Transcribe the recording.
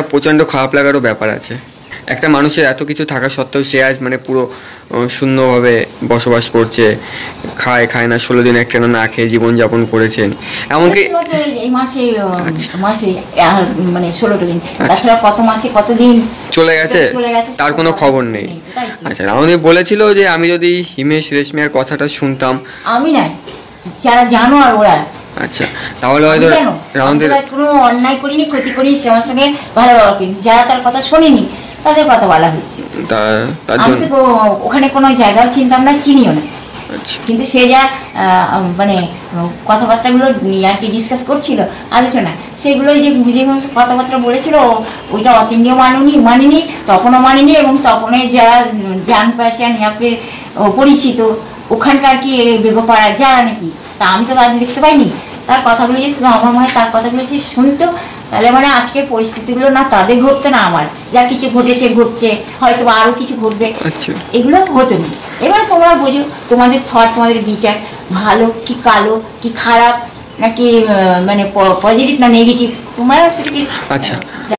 প্রচন্ড খারাপ লাগারও ব্যাপার আছে। একটা মানুষের এত কিছু থাকা সত্ত্বেও সে আজ মানে পুরো শূন্যভাবে বসবাস করছে, খায় না, 16 দিন একটা না খেয়ে জীবনযাপন করেছেন। এমনকি এই মাসে মানে 16টা দিন, তাছাড়া কত মাসে কতদিন চলে গেছে তার কোনো খবর নেই। আচ্ছা, রাউন্ডে বলেছিল যে আমি যদি হিমেশ রেশমিয়ার কথাটা শুনতাম। আমি নাই, যারা জানো আর ওরা। আচ্ছা, তাহলে হয়তো রাউন্ডের কোনো অন্যায় করিনি, ক্ষতি করিনি, আমার সঙ্গে ভালো যারা তার কথা শোনেনি তাদের কথা বলা হয়েছে। আমি তো ওখানে কোনো জায়গাও চিনতাম না, চিনিও না। কিন্তু সে যা মানে কথাবার্তাগুলো আর কি ডিসকাস করছিল, আলোচনা, সেগুলো যে কথাবার্তা বলেছিল ওইটা অতীন্দ্রিয় মানিনি, তখনও মানিনি। এবং তপনের যারা জান পেঁচান ইয়াকে পরিচিত ওখানকার কি বেগোপাড়া যারা নাকি, তা আমি তো তাদের দেখতে পাইনি। তার কথাগুলো যদি আমার মনে হয় তার কথাগুলো যদি শুনতো, তাহলে মানে আজকের পরিস্থিতিগুলো না তাদের ঘটতো না আমার, যা কিছু ঘটছে, হয়তো আরো কিছু ঘটবে, এগুলো হতো না। এবার তোমরা বোঝো, তোমাদের থট, তোমাদের বিচার, ভালো কি কালো কি খারাপ নাকি মানে পজিটিভ না নেগেটিভ, তোমরা। আচ্ছা।